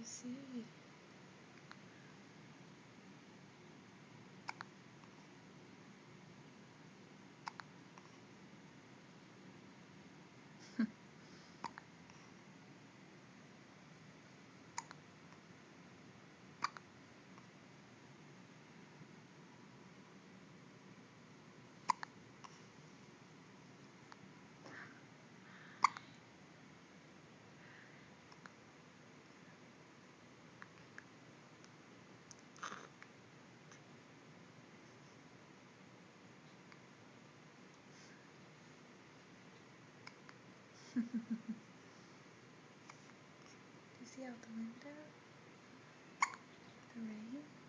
I see. Do you see out the window? The rain?